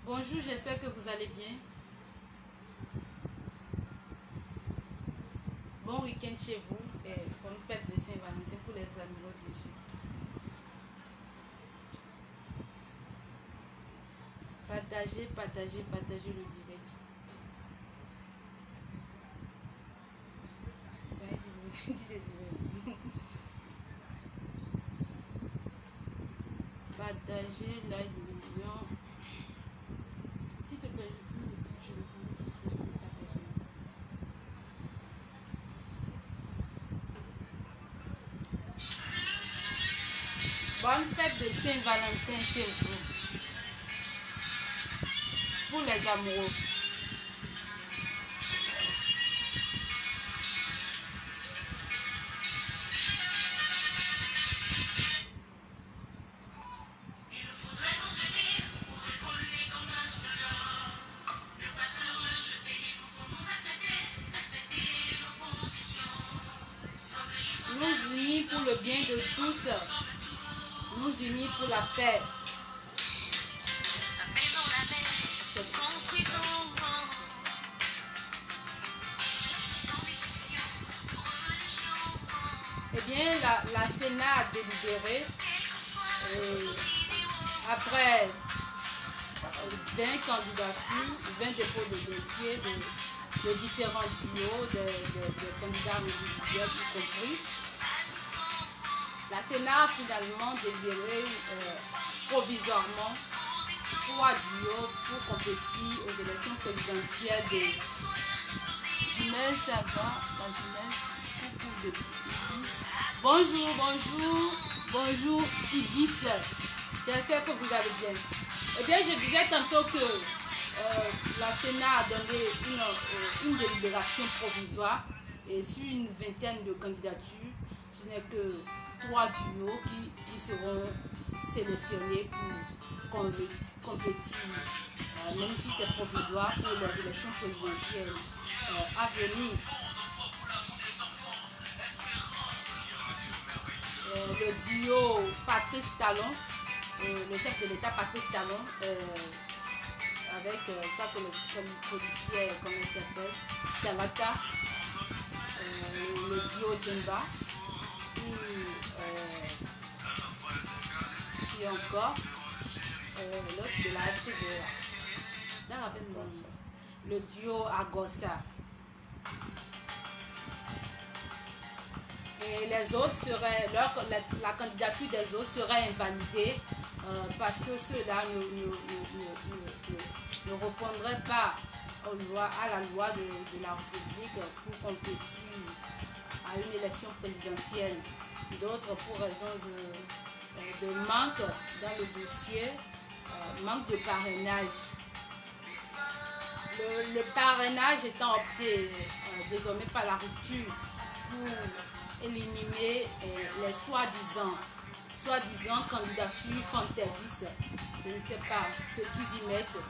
Bonjour, j'espère que vous allez bien. Bon week-end chez vous et bonne fête de Saint-Valentin pour les amoureux, bien sûr. Partagez, partagez, partagez le direct. J'avais dit désolé. Partagez la division. S'il te plaît, je le prends ici. Partagez. Bonne fête de Saint-Valentin chez vous. Pour les amoureux. Nous unis pour le bien de tous. Nous unis pour la paix. Eh bien, la Sénat a délibéré après 20 candidatures, 20 dépôts de dossiers de différents duos, de candidats individuels y compris. La Sénat a finalement délibéré provisoirement 3 duos pour compétir aux élections présidentielles de Jumelle Savant, la Jumelle coucou de Ibis. Bonjour, bonjour, bonjour Ibis. J'espère que vous allez bien. Eh bien, je disais tantôt que la Sénat a donné une délibération provisoire et sur une vingtaine de candidatures, ce n'est que 3 duos qui seront sélectionnés pour compétir, même si c'est provisoire, pour les élections présidentielles à venir. Le duo Patrice Talon, le chef de l'État Patrice Talon, avec ça que le policier, comment il s'appelle, Talata, le duo Djemba, et encore l'autre de la FCDA. Le duo Agossa. Et les autres seraient, la candidature des autres serait invalidée parce que ceux-là ne répondraient pas à la loi de la République pour compétir à une élection présidentielle. D'autres pour raison de manque dans le dossier, manque de parrainage. Le parrainage étant opté désormais par la rupture pour éliminer les soi-disant candidatures fantaisistes. Je ne sais pas ce qu'ils y mettent,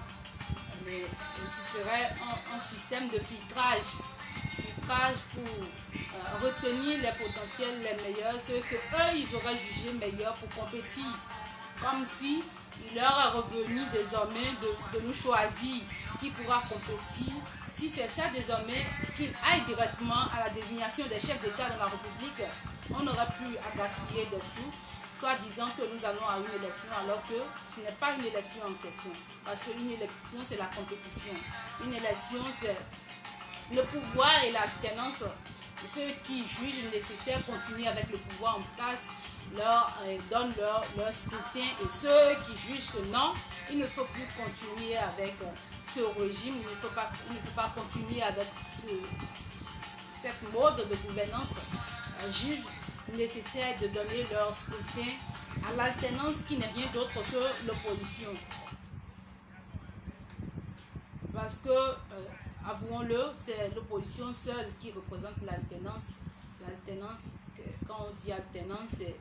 mais ce serait un système de filtrage pour retenir les potentiels les meilleurs, ceux que eux ils auraient jugé meilleurs pour compétir, comme si il leur est revenu désormais de nous choisir qui pourra compétir. Si c'est ça désormais, qu'ils aillent directement à la désignation des chefs d'État de la République, on n'aurait plus à gaspiller des sous, soit disant que nous allons à une élection alors que ce n'est pas une élection en question. Parce qu'une élection, c'est la compétition. Une élection, c'est le pouvoir et l'alternance. Ceux qui jugent nécessaire continuer avec le pouvoir en place donnent leur scrutin, et ceux qui jugent que non, il ne faut plus continuer avec ce régime, il ne faut pas continuer avec cette mode de gouvernance, jugent nécessaire de donner leur scrutin à l'alternance qui n'est rien d'autre que l'opposition. Parce que, avouons-le, c'est l'opposition seule qui représente l'alternance. L'alternance, quand on dit alternance, c'est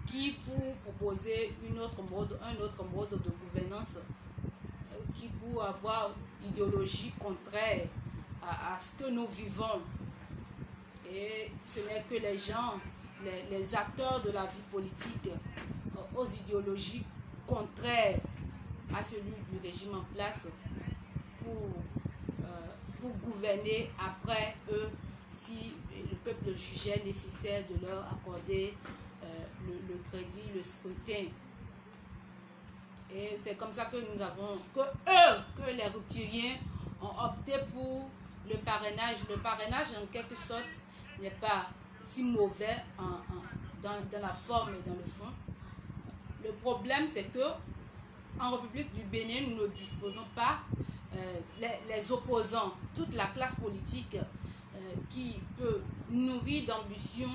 qui pour proposer un autre mode de gouvernance, qui pour avoir d'idéologie contraire à ce que nous vivons. Et ce n'est que les gens, les acteurs de la vie politique, aux idéologies contraires à celui du régime en place pour gouverner après eux si le peuple jugeait nécessaire de leur accorder le crédit, le scrutin. Et c'est comme ça que nous avons, que les rupturiens ont opté pour le parrainage. Le parrainage, en quelque sorte, n'est pas si mauvais dans la forme et dans le fond. Le problème, c'est que en République du Bénin, nous ne disposons pas les opposants, toute la classe politique qui peut nourrir d'ambition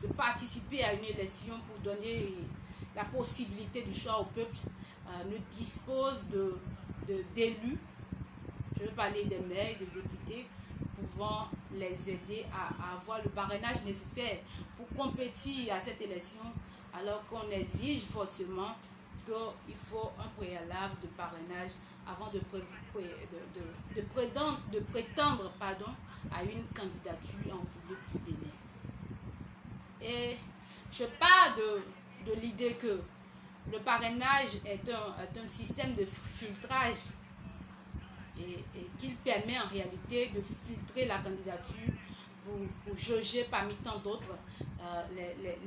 de participer à une élection pour donner la possibilité du choix au peuple, ne dispose d'élus, je veux parler des maires et des députés, pouvant les aider à avoir le parrainage nécessaire pour compétir à cette élection, alors qu'on exige forcément qu'il faut un préalable de parrainage avant de prétendre à une candidature en République du Bénin. Et je pars de l'idée que le parrainage est un système de filtrage et qu'il permet en réalité de filtrer la candidature pour jauger parmi tant d'autres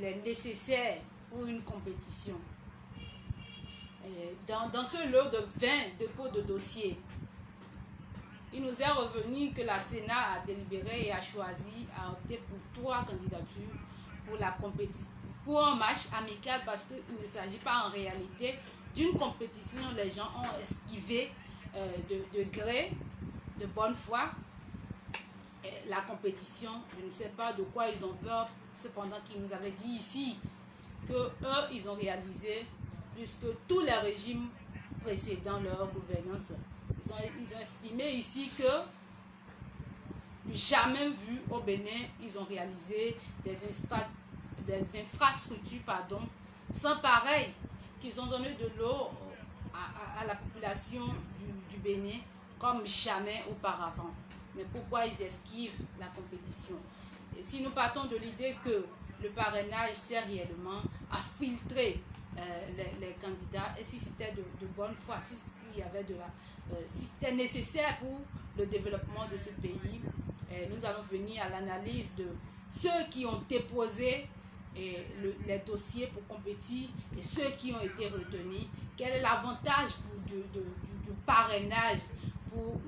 les nécessaires pour une compétition. Et dans ce lot de 20 dépôts de dossiers, il nous est revenu que la Sénat a délibéré et a choisi, a opté pour 3 candidatures pour la compétition, pour un match amical, parce qu'il ne s'agit pas en réalité d'une compétition. Les gens ont esquivé de gré, de bonne foi, la compétition. Je ne sais pas de quoi ils ont peur, cependant qu'ils nous avaient dit ici que eux, ils ont réalisé plus que tous les régimes précédents leur gouvernance. Ils ont estimé ici que jamais vu au Bénin, ils ont réalisé des infrastructures sans pareil, qu'ils ont donné de l'eau à la population du Bénin comme jamais auparavant. Mais pourquoi ils esquivent la compétition? Et si nous partons de l'idée que le parrainage sert réellement à filtrer les candidats, et si c'était de bonne foi, si c'était nécessaire pour le développement de ce pays, nous allons venir à l'analyse de ceux qui ont déposé les dossiers pour compétir et ceux qui ont été retenus. Quel est l'avantage du parrainage pour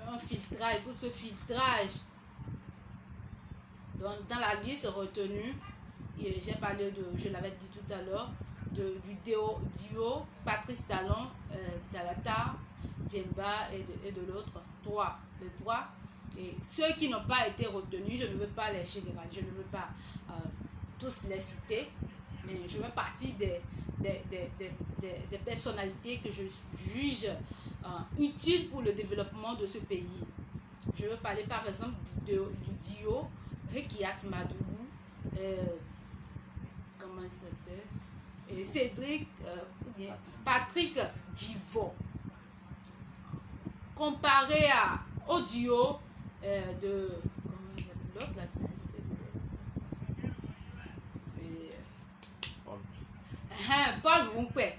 un filtrage, pour ce filtrage? Donc, dans la liste retenue, j'ai parlé je l'avais dit tout à l'heure, du duo Patrice Talon, Dalata, Djemba et de l'autre, les trois. Et ceux qui n'ont pas été retenus, je ne veux pas les généraliser, je ne veux pas tous les citer, mais je veux partir des personnalités que je juge utiles pour le développement de ce pays. Je veux parler par exemple du duo Rekiat Madougou, comment il s'appelle, et Cédric, Patrick Divot, comparé au duo de l'autre, Paul Roupé.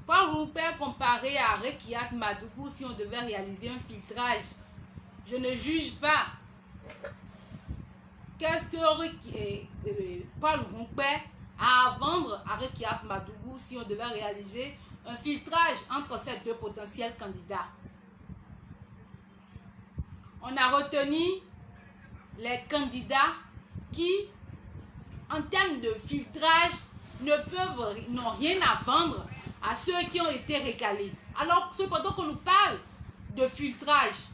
Paul Roupé comparé à Rekiat Madougou, si on devait réaliser un filtrage, je ne juge pas. Qu'est-ce que Paul Roupé a à vendre à Rekiat Madougou si on devait réaliser un filtrage entre ces deux potentiels candidats? On a retenu les candidats qui, en termes de filtrage, n'ont rien à vendre à ceux qui ont été récalés. Alors, cependant qu'on nous parle de filtrage,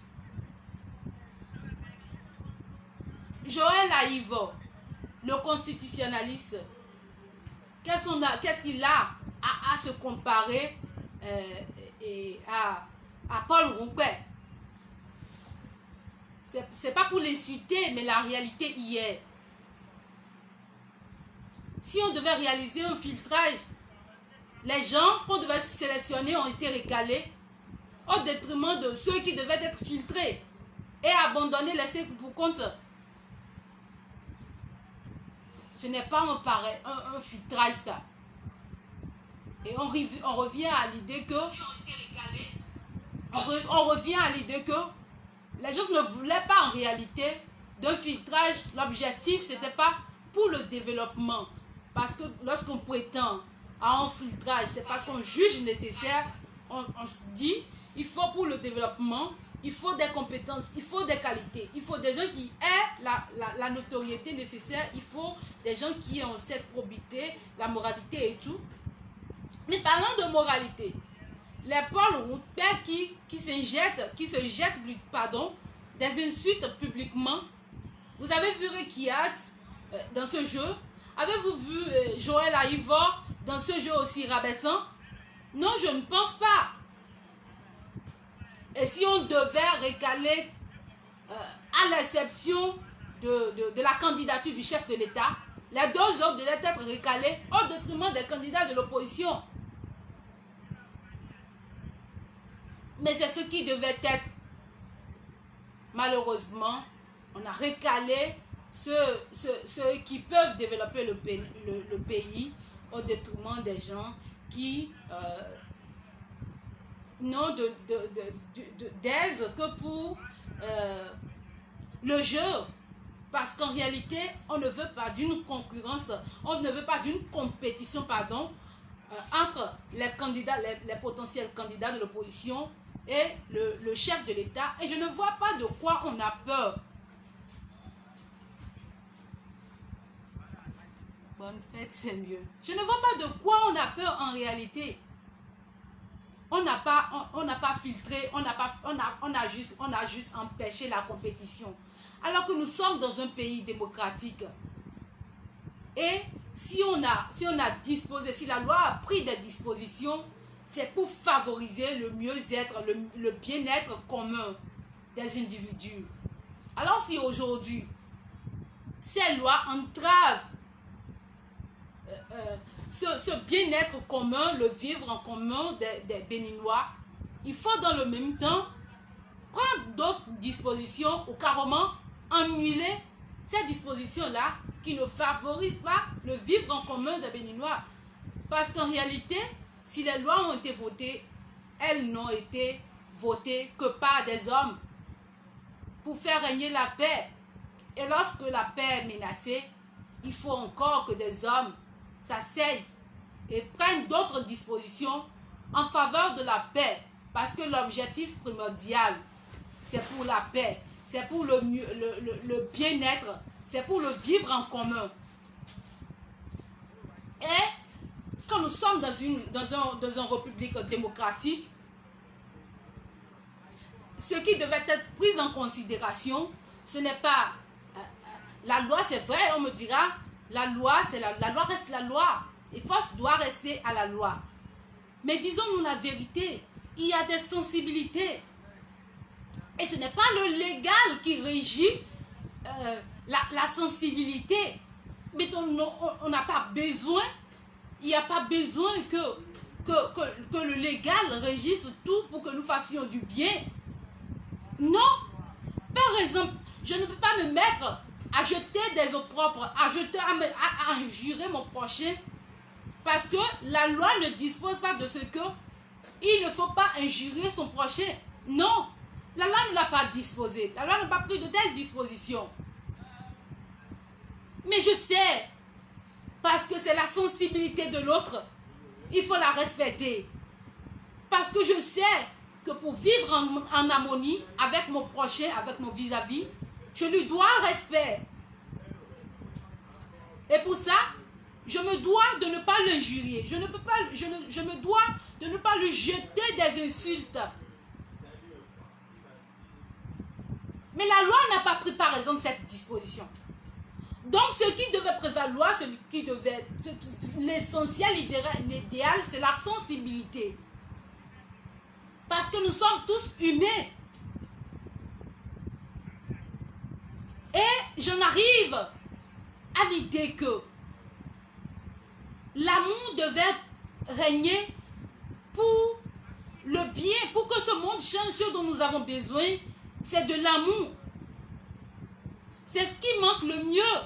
Joël Aïvo, le constitutionnaliste, qu'est-ce qu'il a à se comparer à Paul Roupé? C'est pas pour l'insulter, mais la réalité y est. Si on devait réaliser un filtrage, les gens qu'on devait sélectionner ont été récalés au détriment de ceux qui devaient être filtrés et abandonnés, laissés pour compte. Ce n'est pas un filtrage, ça. Et on revient à l'idée que on revient à l'idée que les gens ne voulaient pas en réalité d'un filtrage. L'objectif, c'était pas pour le développement. Parce que lorsqu'on prétend à un filtrage, c'est parce qu'on juge nécessaire. On se dit, il faut pour le développement, il faut des compétences, il faut des qualités, il faut des gens qui aient la notoriété nécessaire, il faut des gens qui ont cette probité, la moralité et tout. Mais parlant de moralité, les Paul qui se jettent des insultes publiquement. Vous avez vu Rekiat dans ce jeu? Avez-vous vu Joël Aïvor dans ce jeu aussi rabaissant? Non, je ne pense pas. Et si on devait recaler, à l'exception de la candidature du chef de l'État, les deux autres devaient être recalés au détriment des candidats de l'opposition. Mais c'est ce qui devait être. Malheureusement, on a recalé ceux qui peuvent développer le pays au détriment des gens qui n'ont d'aise que pour le jeu. Parce qu'en réalité, on ne veut pas d'une concurrence, on ne veut pas d'une compétition, entre les candidats, les potentiels candidats de l'opposition et le chef de l'État. Et je ne vois pas de quoi on a peur. Bonne fête, c'est mieux. Je ne vois pas de quoi on a peur en réalité. On n'a pas filtré, on a juste empêché la compétition. Alors que nous sommes dans un pays démocratique. Et si la loi a pris des dispositions, c'est pour favoriser le mieux-être, le bien-être commun des individus. Alors si aujourd'hui, ces lois entravent ce bien-être commun, le vivre en commun des Béninois, il faut dans le même temps prendre d'autres dispositions ou carrément annuler ces dispositions-là qui ne favorisent pas le vivre en commun des Béninois. Parce qu'en réalité, si les lois ont été votées, elles n'ont été votées que par des hommes pour faire régner la paix. Et lorsque la paix est menacée, il faut encore que des hommes s'asseyent et prennent d'autres dispositions en faveur de la paix. Parce que l'objectif primordial, c'est pour la paix, c'est pour le bien-être, c'est pour le vivre en commun. Et quand nous sommes dans une république démocratique, ce qui devait être pris en considération, ce n'est pas la loi, c'est vrai, on me dira, la loi reste la loi. Et force doit rester à la loi. Mais disons-nous la vérité, il y a des sensibilités. Et ce n'est pas le légal qui régit la sensibilité. Mais on n'a pas besoin, il n'y a pas besoin que le légal régisse tout pour que nous fassions du bien. Non. Par exemple, je ne peux pas me mettre à jeter des eaux propres, à injurer mon prochain, parce que la loi ne dispose pas de ce que il ne faut pas injurer son prochain. Non, la loi ne l'a pas disposé, la loi n'a pas pris de telles dispositions. Mais je sais, parce que c'est la sensibilité de l'autre, il faut la respecter. Parce que je sais que pour vivre en harmonie avec mon prochain, avec mon vis-à-vis, je lui dois respect. Et pour ça, je me dois de ne pas l'injurier. Je me dois de ne pas lui jeter des insultes. Mais la loi n'a pas pris par exemple cette disposition. Donc ce qui devait prévaloir, l'essentiel, l'idéal, c'est la sensibilité. Parce que nous sommes tous humains. Et j'en arrive à l'idée que l'amour devait régner pour le bien, pour que ce monde change. Ce dont nous avons besoin, c'est de l'amour. C'est ce qui manque le mieux.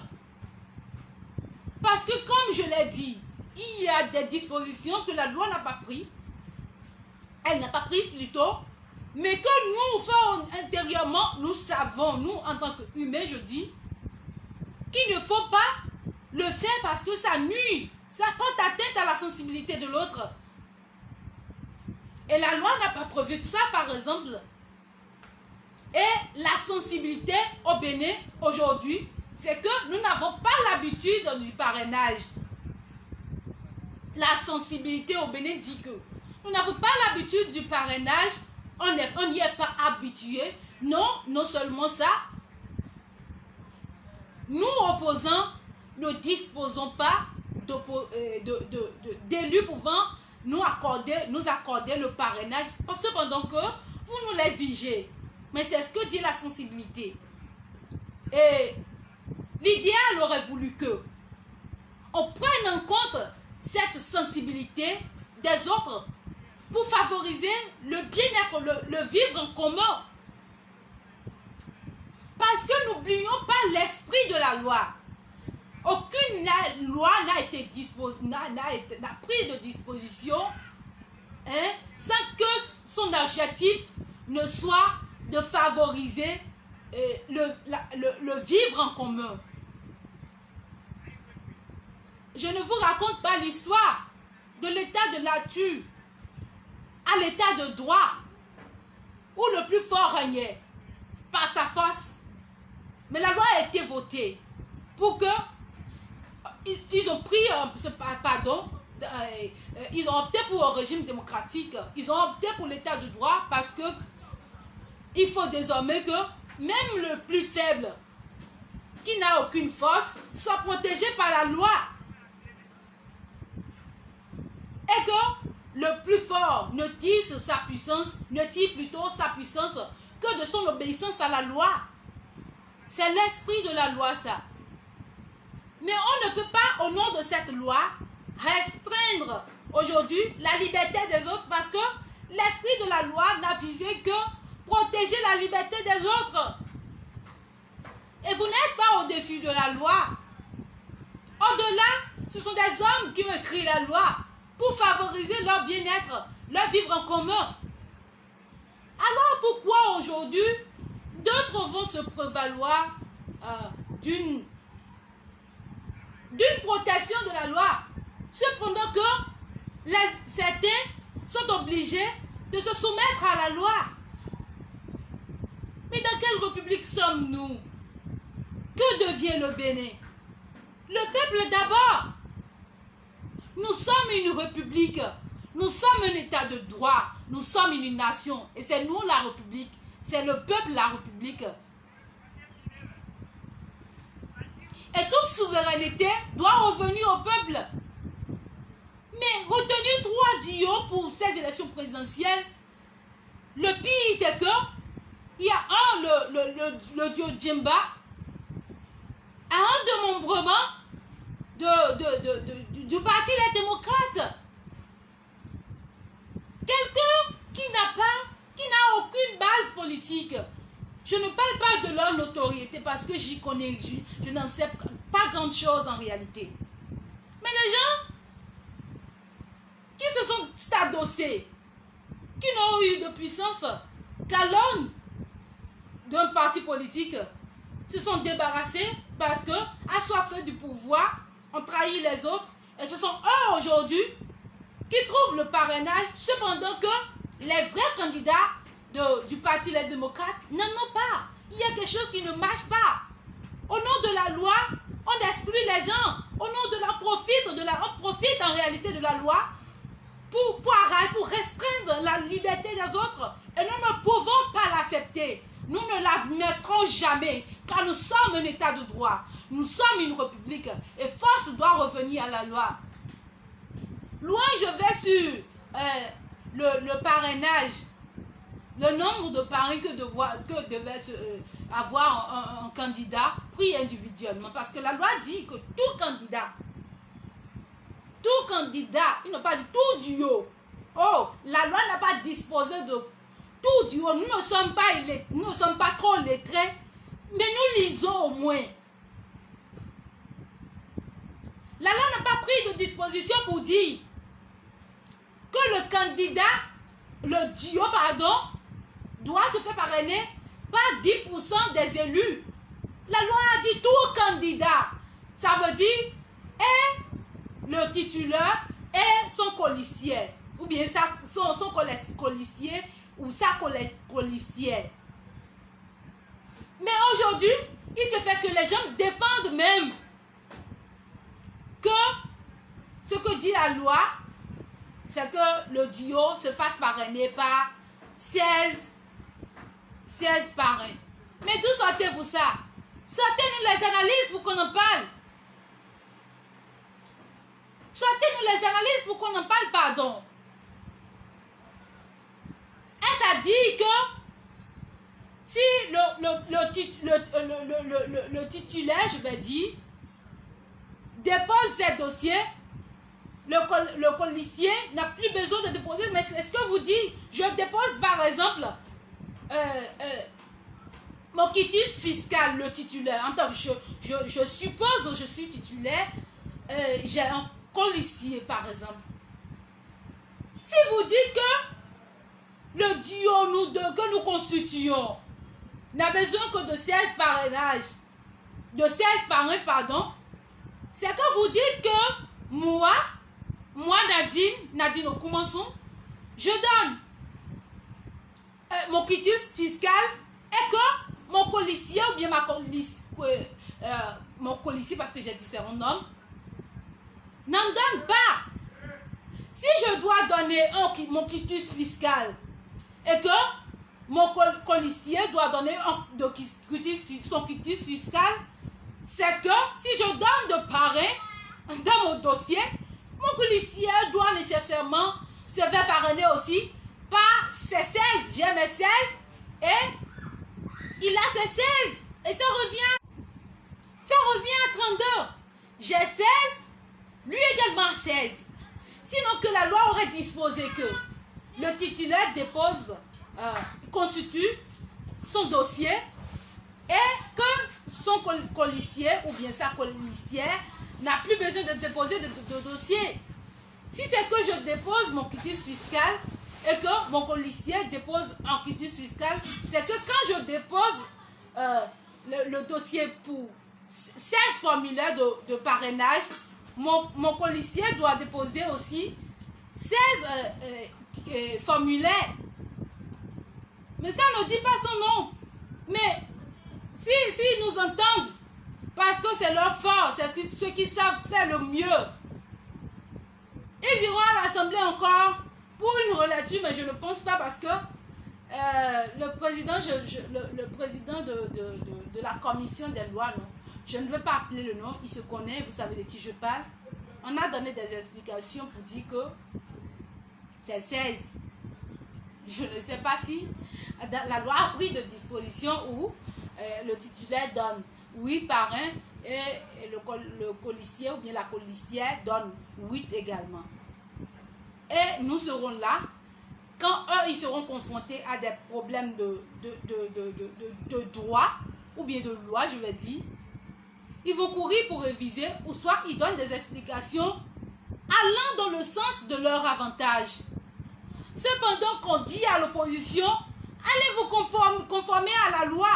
Parce que comme je l'ai dit, il y a des dispositions que la loi n'a pas prises. Elle n'a pas prises plutôt. Mais que nous, intérieurement, nous savons, nous, en tant qu'humains, je dis, qu'il ne faut pas le faire parce que ça nuit. Ça porte atteinte à la sensibilité de l'autre. Et la loi n'a pas prévu que ça, par exemple. Et la sensibilité au Bénin, aujourd'hui, c'est que nous n'avons pas l'habitude du parrainage. La sensibilité au Bénin dit que nous n'avons pas l'habitude du parrainage, on n'y est pas habitué. Non, non seulement ça, nous opposants ne disposons pas d'élus pouvant nous accorder le parrainage, cependant que vous nous l'exigez. Mais c'est ce que dit la sensibilité. Et l'idéal aurait voulu que on prenne en compte cette sensibilité des autres pour favoriser le bien-être, le vivre en commun. Parce que n'oublions pas l'esprit de la loi. Aucune loi n'a pris de disposition sans que son objectif ne soit de favoriser le vivre en commun. Je ne vous raconte pas l'histoire de l'état de nature à l'état de droit où le plus fort régnait par sa force. Mais la loi a été votée pour que ils ont pris, ils ont opté pour un régime démocratique. Ils ont opté pour l'état de droit parce que il faut désormais que même le plus faible, qui n'a aucune force, soit protégé par la loi. Et que le plus fort ne tire sa puissance, ne tire plutôt sa puissance que de son obéissance à la loi. C'est l'esprit de la loi, ça. Mais on ne peut pas, au nom de cette loi, restreindre aujourd'hui la liberté des autres parce que l'esprit de la loi n'a visé que protéger la liberté des autres. Et vous n'êtes pas au-dessus de la loi. Au-delà, ce sont des hommes qui ont écrit la loi pour favoriser leur bien-être, leur vivre en commun. Alors pourquoi aujourd'hui, d'autres vont se prévaloir d'une protection de la loi, cependant que certains sont obligés de se soumettre à la loi? Mais dans quelle république sommes-nous? Que devient le Bénin? Le peuple d'abord. Nous sommes une république, nous sommes un état de droit, nous sommes une nation, et c'est nous la république, c'est le peuple la république. Et toute souveraineté doit revenir au peuple. Mais retenir 3 duos pour ces élections présidentielles, le pire c'est que il y a le duo Djemba, un démembrement du parti Les Démocrates. Quelqu'un qui n'a aucune base politique. Je ne parle pas de leur notoriété parce que j'y connais, je n'en sais pas grand chose en réalité. Mais les gens qui se sont adossés, qui n'ont eu de puissance qu'à l'aune d'un parti politique, se sont débarrassés parce que, assoiffés du pouvoir, ont trahi les autres. Et ce sont eux aujourd'hui qui trouvent le parrainage, cependant que les vrais candidats du parti Les Démocrates n'en ont pas. Il y a quelque chose qui ne marche pas. Au nom de la loi, on exclut les gens. Au nom de la on profite en réalité de la loi pour restreindre la liberté des autres. Et nous ne pouvons pas l'accepter. Nous ne l'admettrons jamais, car nous sommes un état de droit. Nous sommes une république et force doit revenir à la loi. Loin je vais sur le parrainage, le nombre de parrains que devait avoir un candidat pris individuellement. Parce que la loi dit que tout candidat, il n'a pas dit tout duo. Oh, la loi n'a pas disposé de tout duo. Nous ne sommes pas trop lettrés, mais nous lisons au moins. La loi n'a pas pris de disposition pour dire que le candidat, le duo, pardon, doit se faire parrainer par 10% des élus. La loi a dit tout candidat. Ça veut dire et le titulaire et son colistier. Ou bien son colistier ou sa colistière. Mais aujourd'hui, il se fait que les gens défendent même que ce que dit la loi, c'est que le duo se fasse parrainer par 16 parrains. Mais d'où sortez-vous ça? Sortez-nous les analyses pour qu'on en parle. Sortez-nous les analyses pour qu'on en parle, pardon. Est-ce à dire que si le titulaire, je vais dire, dépose ses dossiers, le colistier n'a plus besoin de déposer. Mais est-ce que vous dites, je dépose par exemple mon quitus fiscal, le titulaire. Je suppose, je suis titulaire, j'ai un colistier par exemple. Si vous dites que le duo que nous constituons n'a besoin que de 16 parrainages, de 16 parrains, pardon, c'est que vous dites que moi Nadine Okumanson, je donne mon quitus fiscal et que mon colistier ou bien mon colistier, parce que j'ai différents noms, n'en donne pas. Si je dois donner mon quitus fiscal et que mon colistier doit donner son quitus fiscal, c'est que si je donne de parrain dans mon dossier, mon colistier doit nécessairement se faire parrainer aussi par ses 16. J'ai mes 16 et il a ses 16. Et ça revient à 32. J'ai 16, lui également 16. Sinon que la loi aurait disposé que le titulaire dépose, constitue son dossier et que son colistier ou bien sa colistière n'a plus besoin de déposer de dossier. Si c'est que je dépose mon quitus fiscal et que mon colistier dépose un quitus fiscal, c'est que quand je dépose le dossier pour 16 formulaires de parrainage, mon colistier doit déposer aussi 16 formulaires. Mais ça ne dit pas son nom. Mais si nous entendent, parce que c'est leur force, c'est ceux qui savent faire le mieux, ils iront à l'Assemblée encore pour une relecture, mais je ne pense pas parce que le président, le président de la commission des lois, non, je ne veux pas appeler le nom, il se connaît, vous savez de qui je parle. On a donné des explications pour dire que c'est 16. Je ne sais pas si la loi a pris de disposition où le titulaire donne 8 parrains et le colistier ou bien la colistière donne 8 également. Et nous serons là quand eux ils seront confrontés à des problèmes de droit ou bien de loi, je vais dire. Ils vont courir pour réviser ou soit ils donnent des explications allant dans le sens de leur avantage. Cependant qu'on dit à l'opposition, allez vous conformer à la loi.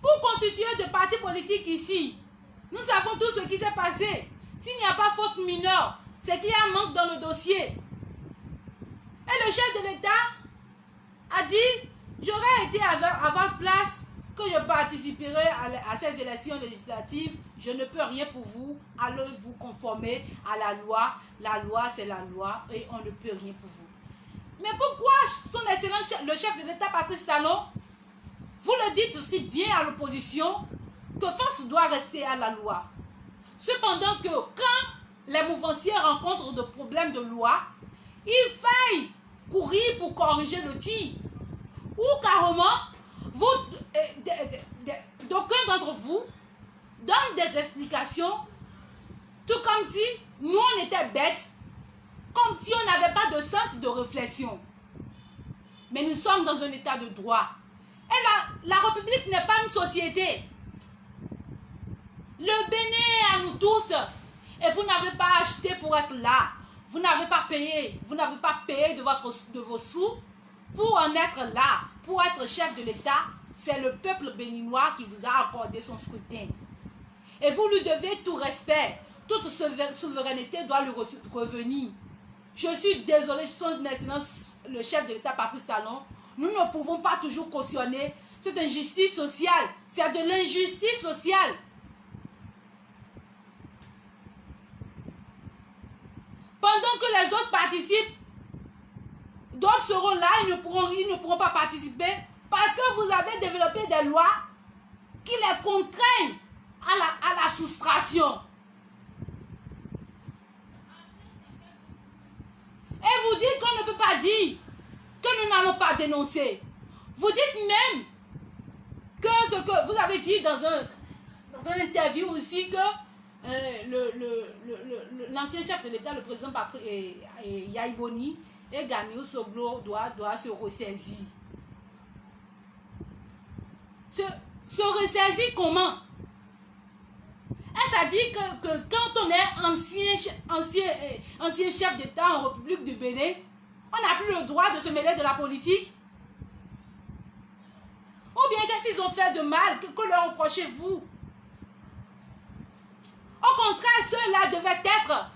Pour constituer de partis politiques ici, nous savons tout ce qui s'est passé. S'il n'y a pas faute mineure, c'est qu'il y a un manque dans le dossier. Et le chef de l'État a dit, j'aurais été à votre place, que je participerai à ces élections législatives, je ne peux rien pour vous, allez vous conformer à la loi. La loi, c'est la loi et on ne peut rien pour vous. Mais pourquoi son excellence, le chef de l'État, Patrice Talon, vous le dites aussi bien à l'opposition, que force doit rester à la loi. Cependant que quand les mouvanciers rencontrent des problèmes de loi, il faille courir pour corriger le tir. Ou carrément, d'aucuns d'entre vous donnent des explications, tout comme si nous on était bêtes, comme si on n'avait pas de sens de réflexion. Mais nous sommes dans un état de droit. Et la République n'est pas une société. Le Bénin est à nous tous. Et vous n'avez pas acheté pour être là. Vous n'avez pas payé. Vous n'avez pas payé de vos sous pour en être là. Pour être chef de l'État. C'est le peuple béninois qui vous a accordé son scrutin. Et vous lui devez tout respect. Toute souveraineté doit lui revenir. Je suis désolé, son excellence, le chef de l'État Patrice Talon. Nous ne pouvons pas toujours cautionner cette injustice sociale. C'est de l'injustice sociale. Pendant que les autres participent, d'autres seront là, ils ne pourront pas participer parce que vous avez développé des lois qui les contraignent à la soustraction. Et vous dites qu'on ne peut pas dire que nous n'allons pas dénoncer. Vous dites même que ce que vous avez dit dans un interview aussi que l'ancien chef de l'État, le président Patrick Yaïboni et Ganiou Soglo doit se ressaisir. Se ressaisir comment? Est-ce à dire que quand on est ancien chef d'État en République du Bénin, on n'a plus le droit de se mêler de la politique? Ou bien qu'est-ce qu'ils ont fait de mal? Que leur reprochez-vous? Au contraire, ceux-là devaient être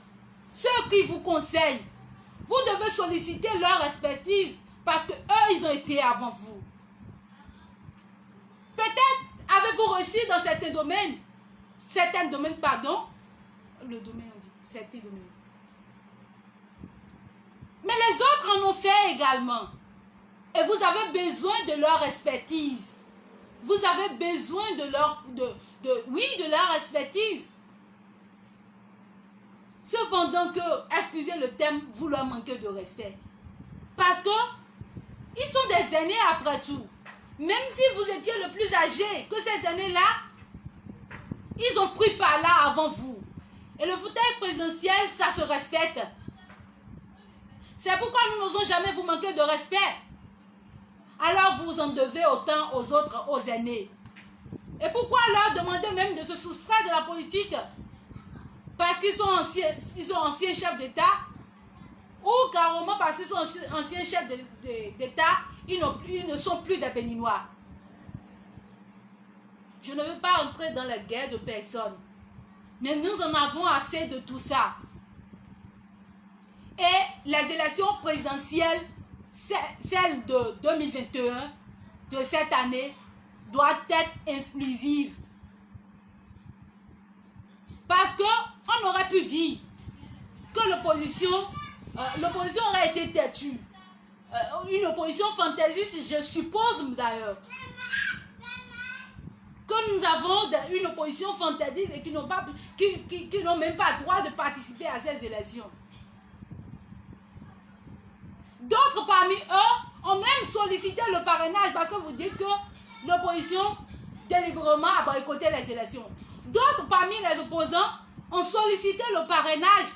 ceux qui vous conseillent. Vous devez solliciter leur expertise parce que eux, ils ont été avant vous. Peut-être avez-vous reçu dans certains domaines, mais les autres en ont fait également. Et vous avez besoin de leur expertise. Vous avez besoin de leur expertise. Cependant que, excusez le thème, vous leur manquez de respect. Parce que ils sont des aînés après tout. Même si vous étiez le plus âgé que ces aînés-là, ils ont pris par là avant vous. Et le fauteuil présidentiel, ça se respecte. C'est pourquoi nous n'osons jamais vous manquer de respect. Alors vous en devez autant aux autres, aux aînés. Et pourquoi leur demander même de se soustraire de la politique? Parce qu'ils sont anciens chefs d'État, ou carrément parce qu'ils sont anciens chefs d'État, ils ne sont plus des Béninois. Je ne veux pas entrer dans la guerre de personne, mais nous en avons assez de tout ça. Et les élections présidentielles, celles de 2021, de cette année, doivent être exclusives. Parce qu'on aurait pu dire que l'opposition aurait été têtue. Une opposition fantaisiste, je suppose d'ailleurs. Que nous avons une opposition fantaisiste et qui n'ont même pas le droit de participer à ces élections. D'autres parmi eux ont même sollicité le parrainage parce que vous dites que l'opposition délibérément a boycotté les élections. D'autres parmi les opposants ont sollicité le parrainage.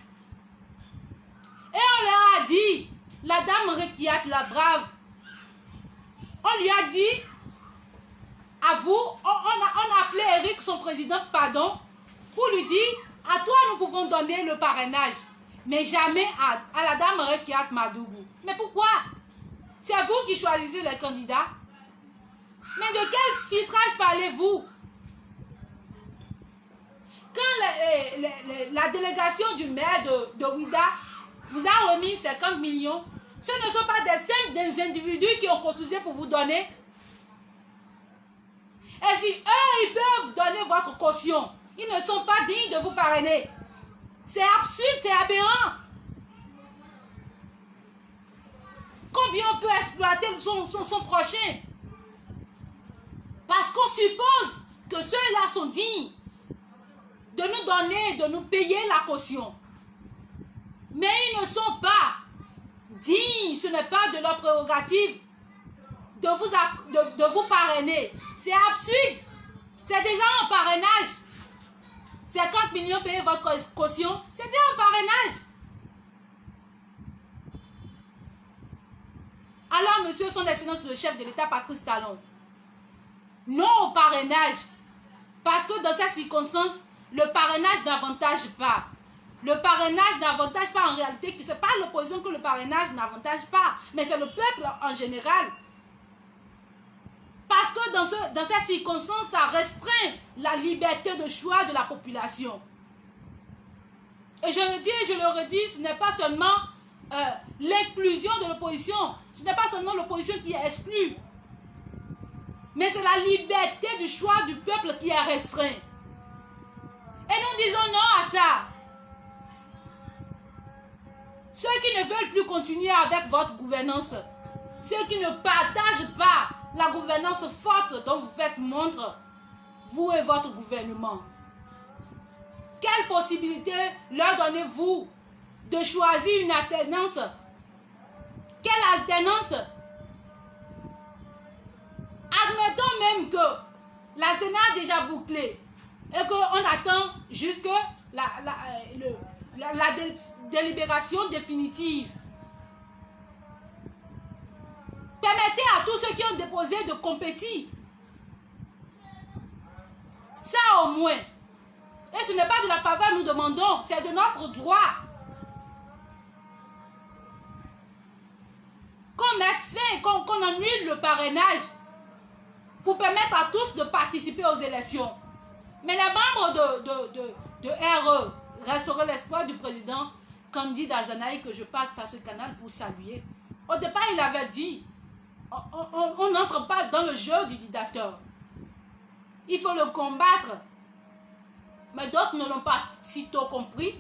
Et on leur a dit, la dame Rekiat, la brave, on lui a dit, à vous, on a appelé Eric, son président, pardon, pour lui dire, à toi nous pouvons donner le parrainage, mais jamais à la dame Rekiat Madougou. Mais pourquoi? C'est vous qui choisissez les candidats. Mais de quel filtrage parlez-vous? Quand la délégation du maire de Ouida vous a remis 50 millions, ce ne sont pas des individus qui ont cotisé pour vous donner. Et si eux, ils peuvent donner votre caution, ils ne sont pas dignes de vous parrainer. C'est absurde, c'est aberrant. Combien on peut exploiter son prochain? Parce qu'on suppose que ceux-là sont dignes de nous donner, de nous payer la caution. Mais ils ne sont pas dignes, ce n'est pas de leur prérogative de vous parrainer. C'est absurde. C'est déjà un parrainage. 50 millions payés votre caution, c'est déjà un parrainage. Alors, monsieur, son excellence, le chef de l'État, Patrice Talon, non au parrainage. Parce que dans ces circonstances, le parrainage n'avantage pas. Le parrainage n'avantage pas en réalité, ce n'est pas l'opposition que le parrainage n'avantage pas, mais c'est le peuple en général. Parce que dans cette circonstance, ça restreint la liberté de choix de la population. Et je le dis et je le redis, ce n'est pas seulement l'inclusion de l'opposition, ce n'est pas seulement l'opposition qui est exclue, mais c'est la liberté du choix du peuple qui est restreint. Et nous disons non à ça. Ceux qui ne veulent plus continuer avec votre gouvernance, ceux qui ne partagent pas la gouvernance forte dont vous faites montre, vous et votre gouvernement, quelle possibilité leur donnez-vous de choisir une alternance? Quelle alternance? Admettons même que la Sénat a déjà bouclé et qu'on attend jusque la délibération définitive. Permettez à tous ceux qui ont déposé de compétir. Ça au moins. Et ce n'est pas de la faveur nous demandons, c'est de notre droit. Qu'on mette fin, qu'on annule le parrainage pour permettre à tous de participer aux élections. Mais les membres de RE restaurer l'espoir du président Kandi Dazanaï que je passe par ce canal pour saluer. Au départ, il avait dit, on n'entre pas dans le jeu du dictateur. Il faut le combattre. Mais d'autres ne l'ont pas sitôt compris.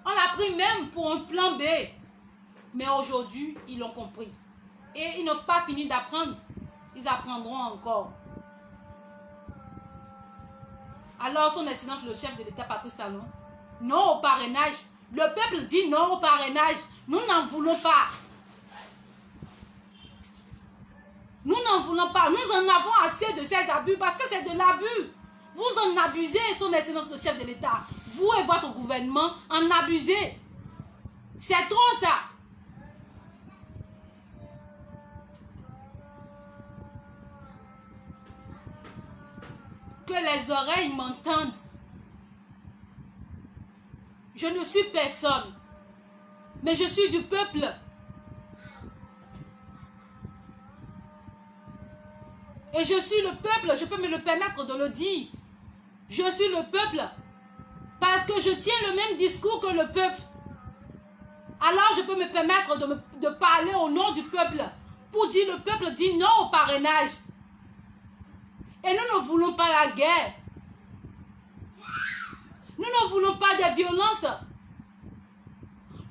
On l'a pris même pour un plan B. Mais aujourd'hui, ils l'ont compris. Et ils n'ont pas fini d'apprendre. Ils apprendront encore. Alors, son Excellence, le chef de l'État, Patrice Talon, non au parrainage. Le peuple dit non au parrainage. Nous n'en voulons pas. Nous n'en voulons pas. Nous en avons assez de ces abus parce que c'est de l'abus. Vous en abusez, son Excellence, le chef de l'État. Vous et votre gouvernement en abusez. C'est trop ça. Que les oreilles m'entendent. Je ne suis personne, mais je suis du peuple. Et je suis le peuple, je peux me le permettre de le dire. Je suis le peuple parce que je tiens le même discours que le peuple. Alors je peux me permettre de parler au nom du peuple pour dire le peuple dit non au parrainage. Et nous ne voulons pas la guerre. Nous ne voulons pas de violence.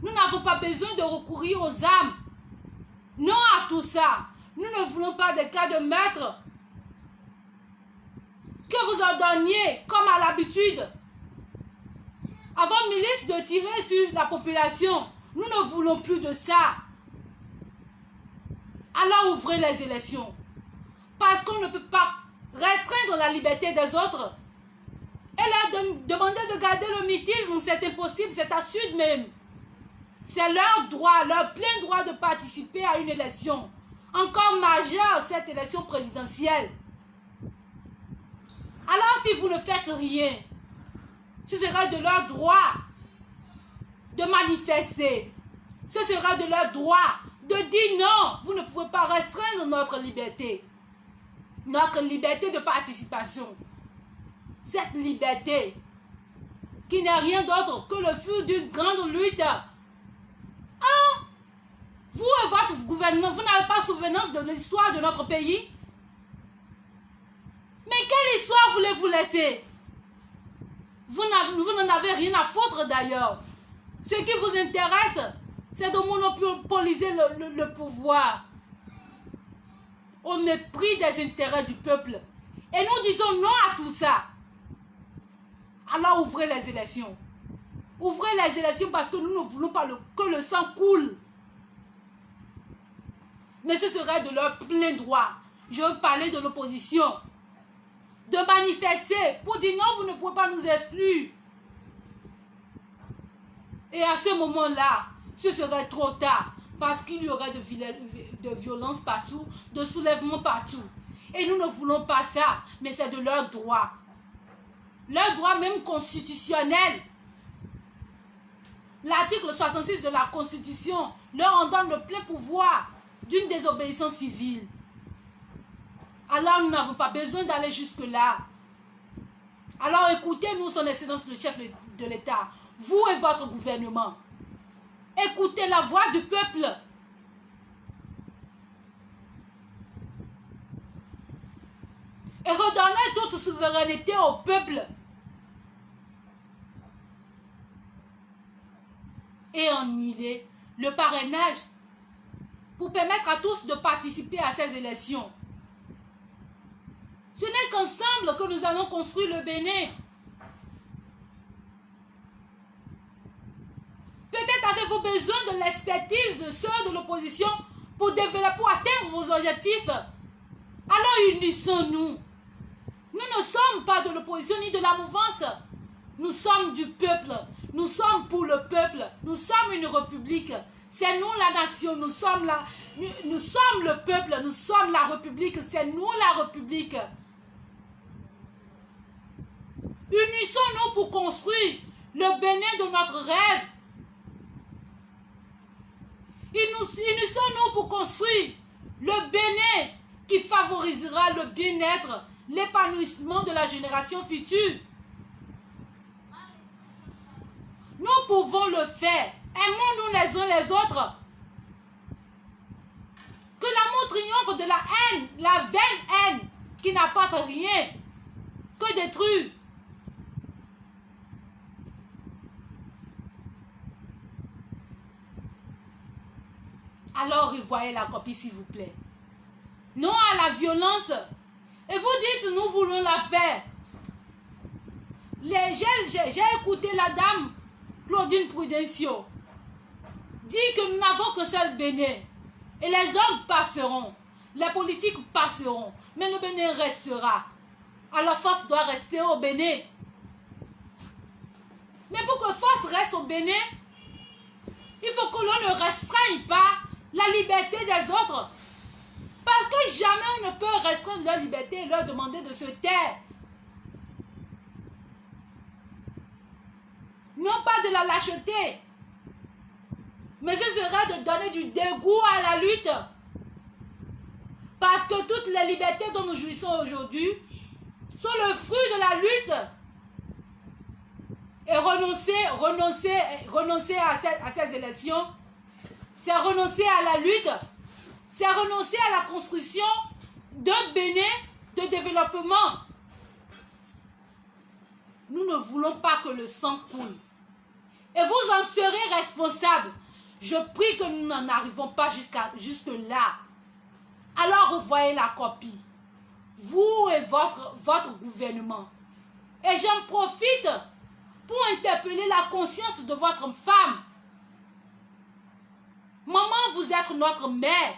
Nous n'avons pas besoin de recourir aux armes. Non à tout ça. Nous ne voulons pas de cas de meurtre. Que vous ordonniez, comme à l'habitude, avant milice de tirer sur la population. Nous ne voulons plus de ça. Alors ouvrez les élections. Parce qu'on ne peut pas restreindre la liberté des autres. Et leur demander de garder le mutisme, c'est impossible, c'est absurde même. C'est leur droit, leur plein droit de participer à une élection. Encore majeure, cette élection présidentielle. Alors si vous ne faites rien, ce sera de leur droit de manifester. Ce sera de leur droit de dire non, vous ne pouvez pas restreindre notre liberté. Notre liberté de participation. Cette liberté qui n'est rien d'autre que le fruit d'une grande lutte. Ah, vous et votre gouvernement, vous n'avez pas souvenance de l'histoire de notre pays? Mais quelle histoire voulez-vous laisser? Vous n'en avez rien à foutre d'ailleurs. Ce qui vous intéresse, c'est de monopoliser le pouvoir au mépris des intérêts du peuple. Et nous disons non à tout ça. Alors ouvrez les élections. Ouvrez les élections parce que nous ne voulons pas que le sang coule. Mais ce serait de leur plein droit. Je veux parler de l'opposition. De manifester pour dire non, vous ne pouvez pas nous exclure. Et à ce moment-là, ce serait trop tard. Parce qu'il y aurait de violence partout, de soulèvement partout. Et nous ne voulons pas ça, mais c'est de leur droit. leur droit même constitutionnel. L'article 66 de la Constitution leur en donne le plein pouvoir d'une désobéissance civile. Alors nous n'avons pas besoin d'aller jusque-là. Alors écoutez-nous, son Excellence le chef de l'État, vous et votre gouvernement. Écoutez la voix du peuple. Et redonnez toute souveraineté au peuple. Et annuler le parrainage pour permettre à tous de participer à ces élections. Ce n'est qu'ensemble que nous allons construire le Bénin. Peut-être avez-vous besoin de l'expertise de ceux de l'opposition pour développer, pour atteindre vos objectifs. Alors unissons-nous. Nous ne sommes pas de l'opposition ni de la mouvance. Nous sommes du peuple. Nous sommes pour le peuple. Nous sommes une république. C'est nous la nation. Nous sommes le peuple. Nous sommes la république. C'est nous la république. Unissons-nous pour construire le Bénin de notre rêve. Unissons-nous pour construire le Bénin qui favorisera le bien-être, l'épanouissement de la génération future. Nous pouvons le faire. Aimons-nous les uns les autres. Que l'amour triomphe de la haine, la vaine haine qui n'apporte rien que détruire. Alors revoyez la copie s'il vous plaît. Non à la violence. Et vous dites nous voulons la paix. J'ai écouté la dame Claudine Prudencio dit que nous n'avons qu'un seul Bénin. Et les hommes passeront. Les politiques passeront. Mais le Bénin restera. Alors force doit rester au Bénin. Mais pour que force reste au Bénin, il faut que l'on ne restreigne pas la liberté des autres. Parce que jamais on ne peut restreindre leur liberté et leur demander de se taire. Non pas de la lâcheté, mais ce serait de donner du dégoût à la lutte. Parce que toutes les libertés dont nous jouissons aujourd'hui sont le fruit de la lutte. Et renoncer à ces élections, c'est renoncer à la lutte, c'est renoncer à la construction d'un Bénin de développement. Nous ne voulons pas que le sang coule. Et vous en serez responsables. Je prie que nous n'en arrivons pas jusque là. Alors revoyez la copie. Vous et votre gouvernement. Et j'en profite pour interpeller la conscience de votre femme. Maman, vous êtes notre mère.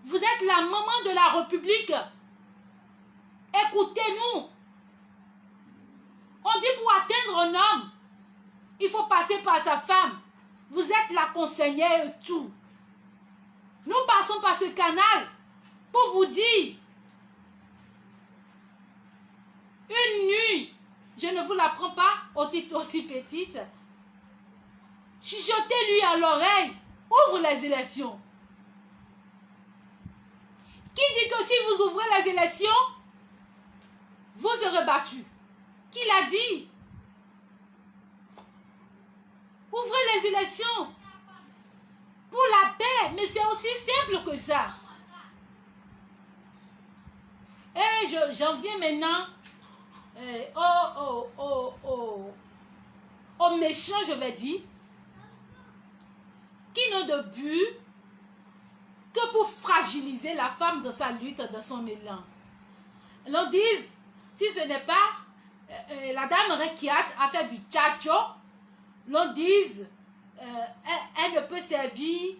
Vous êtes la maman de la République. Écoutez-nous. On dit pour atteindre un homme, il faut passer par sa femme. Vous êtes la conseillère et tout. Nous passons par ce canal pour vous dire, une nuit, je ne vous la prends pas aussi petite, chuchotez-lui à l'oreille, ouvre les élections. Qui dit que si vous ouvrez les élections, vous serez battu? Qui l'a dit? Ouvrez les élections pour la paix, mais c'est aussi simple que ça. Et j'en viens maintenant aux méchants, je vais dire, qui n'ont de but que pour fragiliser la femme dans sa lutte, dans son élan. L'on dit, si ce n'est pas la dame Rekiat a fait du tchatcho, l'on dise elle ne peut servir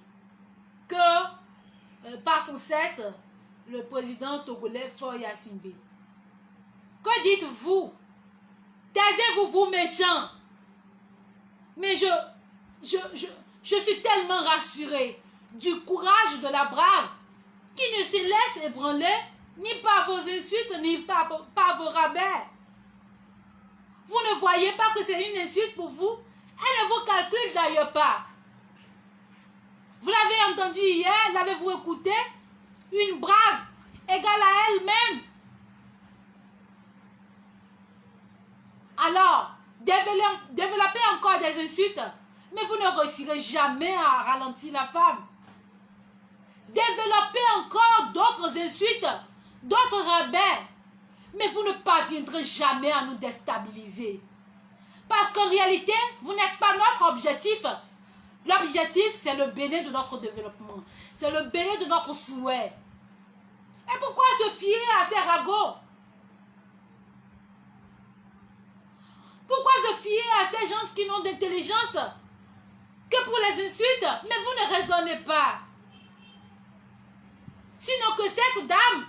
que par son cesse le président togolais Faure Gnassingbé. Que dites-vous? Taisez-vous, vous méchants. Mais je suis tellement rassurée du courage de la brave qui ne se laisse ébranler ni par vos insultes ni par vos rabais. Vous ne voyez pas que c'est une insulte pour vous? Elle ne vous calcule d'ailleurs pas. Vous l'avez entendu hier, l'avez-vous écouté? Une brave égale à elle-même. Alors, développez encore des insultes, mais vous ne réussirez jamais à ralentir la femme. Développez encore d'autres insultes, d'autres rabais, mais vous ne parviendrez jamais à nous déstabiliser. Parce qu'en réalité, vous n'êtes pas notre objectif. L'objectif, c'est le bénéfice de notre développement. C'est le bénéfice de notre souhait. Et pourquoi se fier à ces ragots? Pourquoi se fier à ces gens qui n'ont d'intelligence que pour les insultes? Mais vous ne raisonnez pas. Sinon que cette dame,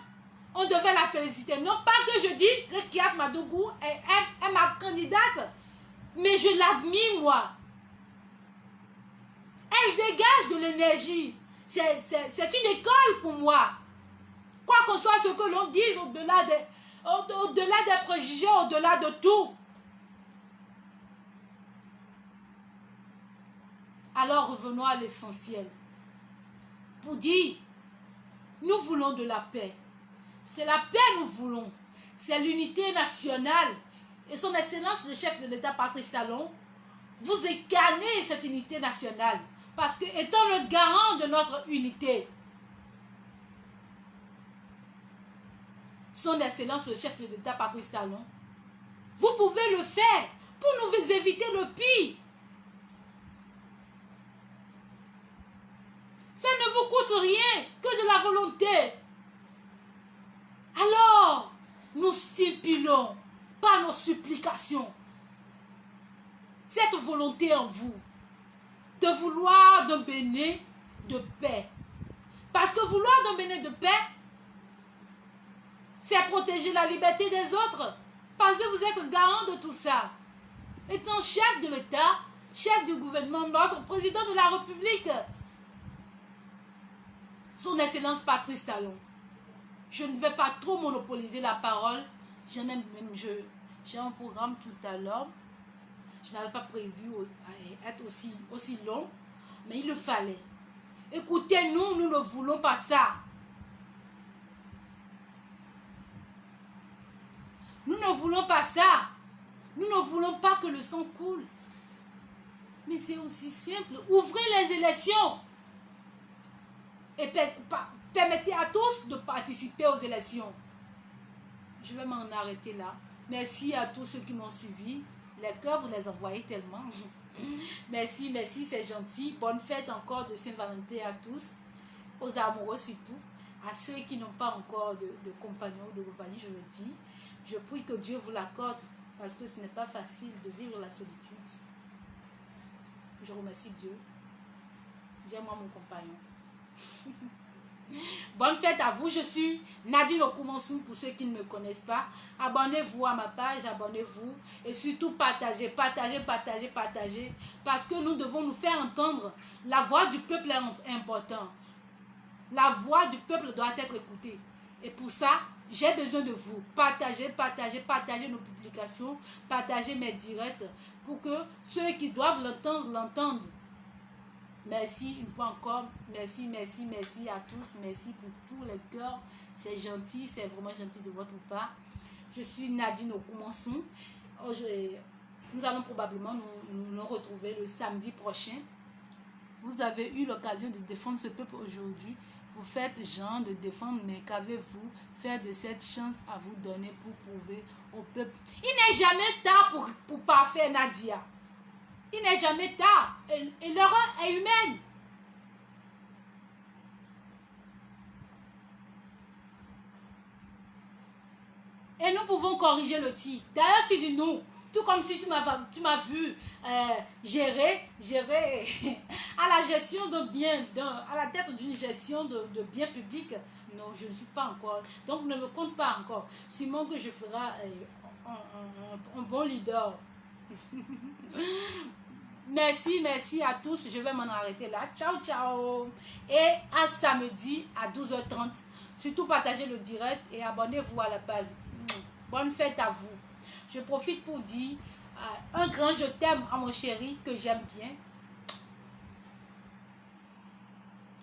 on devait la féliciter. Non pas que je dis que Kiat Madougou est ma candidate, mais je l'admire moi. Elle dégage de l'énergie. C'est une école pour moi. Quoi que soit ce que l'on dise, au-delà des préjugés, au-delà de tout. Alors revenons à l'essentiel. Pour dire, nous voulons de la paix. C'est la paix que nous voulons. C'est l'unité nationale. Et son Excellence, le chef de l'État, Patrice Talon, vous incarnez cette unité nationale. Parce que étant le garant de notre unité, son Excellence, le chef de l'État, Patrice Talon, vous pouvez le faire pour nous éviter le pire. Ça ne vous coûte rien que de la volonté. Alors, nous stipulons par nos supplications cette volonté en vous de vouloir d'un béné de paix. Parce que vouloir d'un béné de paix, c'est protéger la liberté des autres. Parce que vous êtes garant de tout ça. Étant chef de l'État, chef du gouvernement, notre président de la République, son Excellence Patrice Talon. Je ne vais pas trop monopoliser la parole. J'ai un programme tout à l'heure. Je n'avais pas prévu être aussi long, mais il le fallait. Écoutez-nous, nous ne voulons pas ça. Nous ne voulons pas ça. Nous ne voulons pas que le sang coule. Mais c'est aussi simple. Ouvrez les élections. Et permettez à tous de participer aux élections. Je vais m'en arrêter là. Merci à tous ceux qui m'ont suivi. Les cœurs, vous les envoyez tellement. Merci, merci, c'est gentil. Bonne fête encore de Saint-Valentin à tous. Aux amoureux surtout. À ceux qui n'ont pas encore de compagnons ou de compagnie, je le dis. Je prie que Dieu vous l'accorde parce que ce n'est pas facile de vivre la solitude. Je remercie Dieu. J'aime-moi mon compagnon. Bonne fête à vous, je suis Nadine Okumansou pour ceux qui ne me connaissent pas. Abonnez-vous à ma page, abonnez-vous et surtout partagez, partagez, partagez, partagez parce que nous devons nous faire entendre. La voix du peuple est importante. La voix du peuple doit être écoutée et pour ça, j'ai besoin de vous. Partagez, partagez, partagez nos publications, partagez mes directs pour que ceux qui doivent l'entendre, l'entendent. Merci une fois encore. Merci, merci, merci à tous. Merci pour tous les cœurs. C'est gentil, c'est vraiment gentil de votre part. Je suis Nadine Okumansou. Nous allons probablement nous retrouver le samedi prochain. Vous avez eu l'occasion de défendre ce peuple aujourd'hui. Vous faites genre de défendre, mais qu'avez-vous fait de cette chance à vous donner pour prouver au peuple? Il n'est jamais tard pour parfaire Nadia. Il n'est jamais tard. Et l'erreur est humaine. Et nous pouvons corriger le tir. D'ailleurs, tu dis nous. Tout comme si tu m'as vu gérer à la gestion de biens, à la tête d'une gestion de biens publics. Non, je ne suis pas encore. Donc, ne me compte pas encore. Simon, que je ferai un bon leader. Merci, merci à tous. Je vais m'en arrêter là. Ciao, ciao. Et à samedi à 12h30. Surtout partagez le direct et abonnez-vous à la page. Bonne fête à vous. Je profite pour dire un grand je t'aime à mon chéri que j'aime bien.